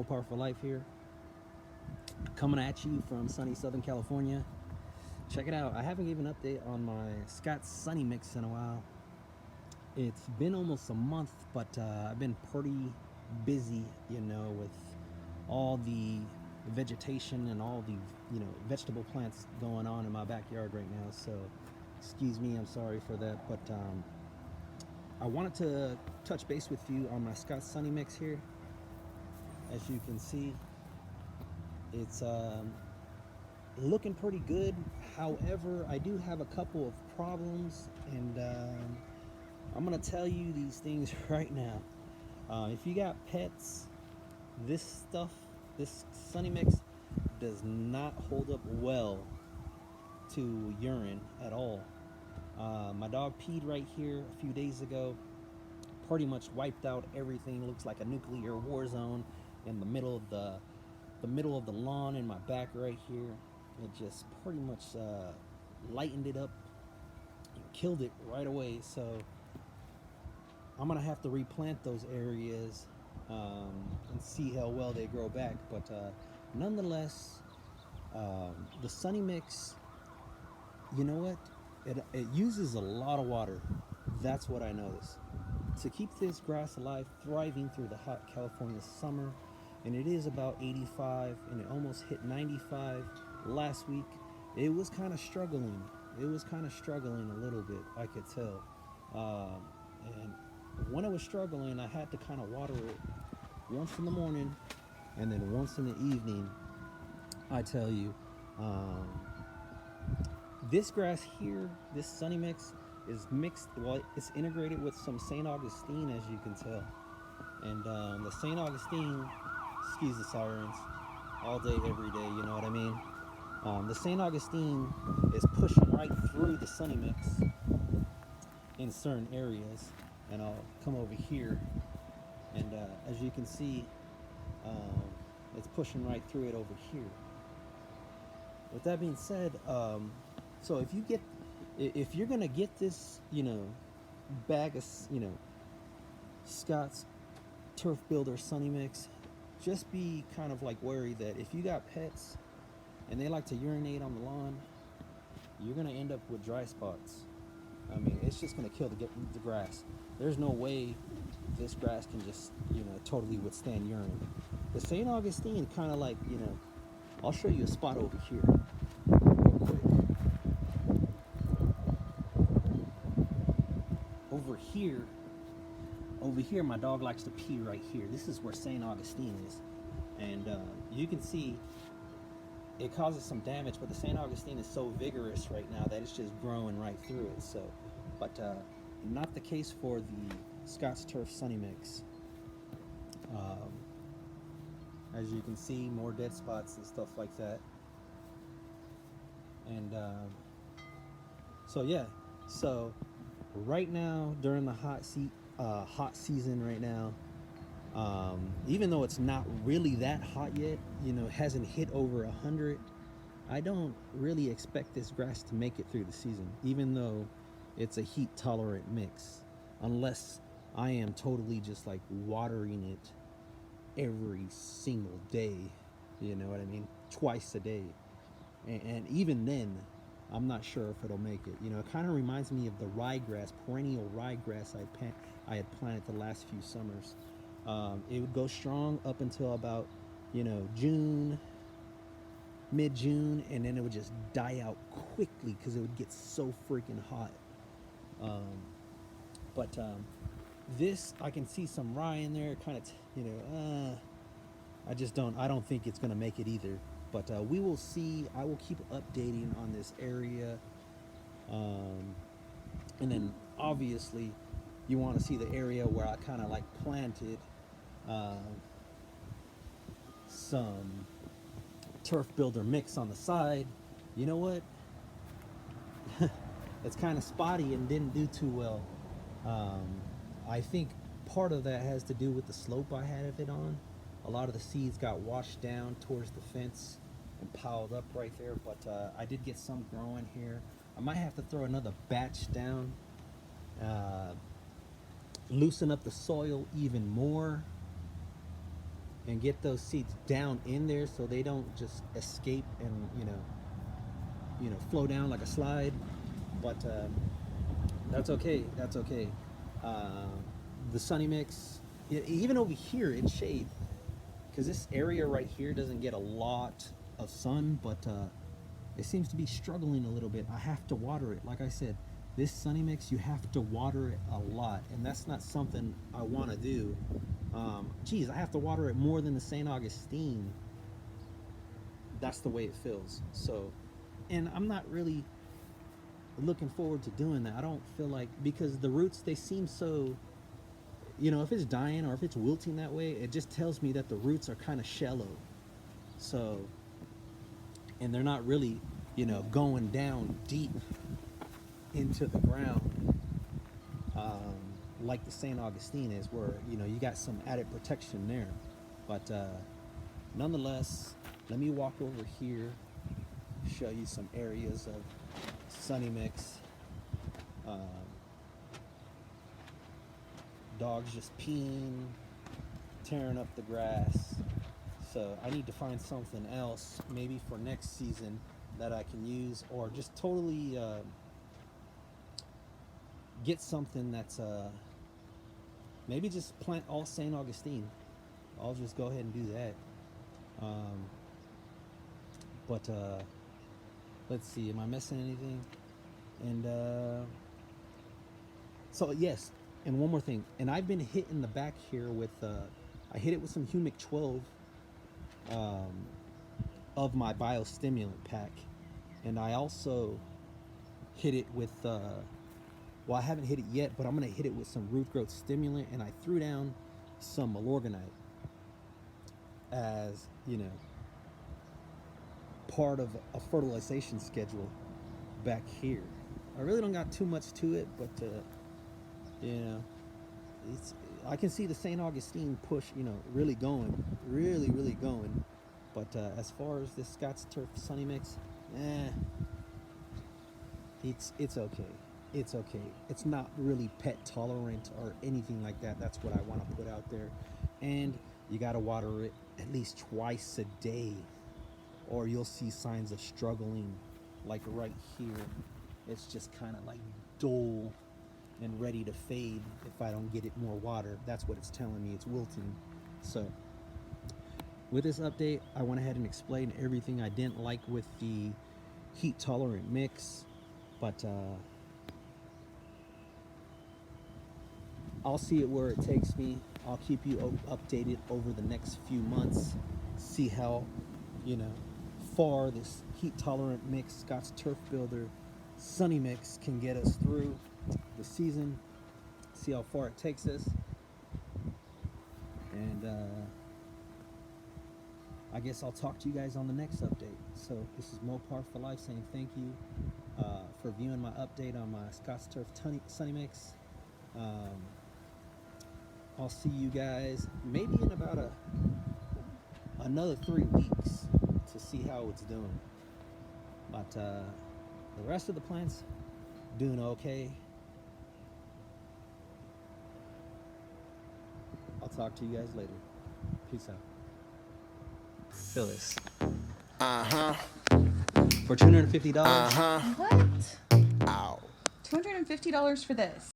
Powerful Life here, coming at you from sunny Southern California. Check it out. I haven't given an update on my Scott's Sunny Mix in a while. It's been almost a month, but I've been pretty busy, with all the vegetation and all the, vegetable plants going on in my backyard right now. So, excuse me, I'm sorry for that, but I wanted to touch base with you on my Scott's Sunny Mix here. As you can see, it's looking pretty good. However, I do have a couple of problems, and I'm gonna tell you these things right now. If you got pets, this Sunny Mix does not hold up well to urine at all. My dog peed right here a few days ago. Pretty much wiped out everything. Looks like a nuclear war zone in the middle of the lawn in my back right here. It just pretty much lightened it up and killed it right away. So I'm gonna have to replant those areas and see how well they grow back. But nonetheless, the Sunny Mix, you know what? It uses a lot of water. That's what I noticed. To keep this grass alive, thriving through the hot California summer, and it is about 85, and it almost hit 95 last week. It was kind of struggling. A little bit, I could tell. And when it was struggling, I had to kind of water it once in the morning and then once in the evening. I tell you, this grass here, this Sunny Mix, is mixed. Well, it's integrated with some St. Augustine, as you can tell. And the St. Augustine, excuse the sirens, all day, every day, you know what I mean? The St. Augustine is pushing right through the Sunny Mix in certain areas. And I'll come over here, and as you can see, it's pushing right through it over here. With that being said, so if you're gonna get this, bag of, Scott's Turf Builder Sunny Mix, just be kind of like worried that if you got pets and they like to urinate on the lawn, you're gonna end up with dry spots. I mean, it's just gonna kill the grass. There's no way this grass can just, totally withstand urine. The St. Augustine kind of like, I'll show you a spot over here real quick. Over here, my dog likes to pee right here. This is where St. Augustine is. And you can see it causes some damage, but the St. Augustine is so vigorous right now that it's just growing right through it. So, but not the case for the Scott's Turf Sunny Mix. As you can see, more dead spots and stuff like that. And so yeah, so right now during the hot season right now, even though it's not really that hot yet, it hasn't hit over 100. I don't really expect this grass to make it through the season, even though it's a heat tolerant mix, unless I am totally just like watering it every single day, you know what I mean, twice a day. And even then, I'm not sure if it'll make it. It kind of reminds me of the ryegrass, perennial ryegrass I had planted the last few summers. It would go strong up until about, June, mid-June, and then it would just die out quickly because it would get so freaking hot. But this, I can see some rye in there, kind of, I don't think it's going to make it either. But we will see. I will keep updating on this area. And then obviously you want to see the area where I kind of like planted some Turf Builder mix on the side. You know what? It's kind of spotty and didn't do too well. I think part of that has to do with the slope I had it on. A lot of the seeds got washed down towards the fence and piled up right there, but I did get some growing here. I might have to throw another batch down, loosen up the soil even more, and get those seeds down in there so they don't just escape and flow down like a slide. But that's okay. That's okay. Uh, the Sunny Mix, even over here in shade, because this area right here doesn't get a lot of sun, but it seems to be struggling a little bit. I have to water it. Like I said, this Sunny Mix, you have to water it a lot, and that's not something I want to do. Geez, I have to water it more than the St. Augustine. That's the way it feels. So, and I'm not really looking forward to doing that. I don't feel like, because the roots, they seem so, if it's dying or if it's wilting that way, it just tells me that the roots are kind of shallow. So, and they're not really, going down deep into the ground, like the St. Augustine is, where, you got some added protection there. But nonetheless, let me walk over here, show you some areas of Sunny Mix. Dogs just peeing, tearing up the grass. So I need to find something else, maybe for next season, that I can use, or just totally get something that's maybe just plant all St. Augustine. I'll just go ahead and do that. But let's see, am I missing anything? And so yes, and one more thing. And I've been hitting the back here with I hit it with some Humic 12 of my biostimulant pack, and I also hit it with well, I haven't hit it yet, but I'm gonna hit it with some root growth stimulant, and I threw down some Malorganite as part of a fertilization schedule back here. I really don't got too much to it, but it's, I can see the St. Augustine push, really going, really going. But as far as this Scott's Turf Sunny Mix, it's okay. It's okay. It's not really pet tolerant or anything like that. That's what I want to put out there. And you got to water it at least twice a day, or you'll see signs of struggling, like right here. It's just kind of like dull and ready to fade if I don't get it more water. That's what it's telling me. It's wilting. So with this update, I went ahead and explained everything I didn't like with the heat tolerant mix, but I'll see it where it takes me. I'll keep you updated over the next few months, see how far this heat tolerant mix Scott's Turf Builder Sunny Mix can get us through the season, see how far it takes us. And I guess I'll talk to you guys on the next update. So this is Mopar for Life saying thank you for viewing my update on my Scott's Turf Sunny Mix. I'll see you guys maybe in about another 3 weeks to see how it's doing. But the rest of the plants doing okay. I'll talk to you guys later. Peace out. Feel this. For $250. What? Ow. $250 for this.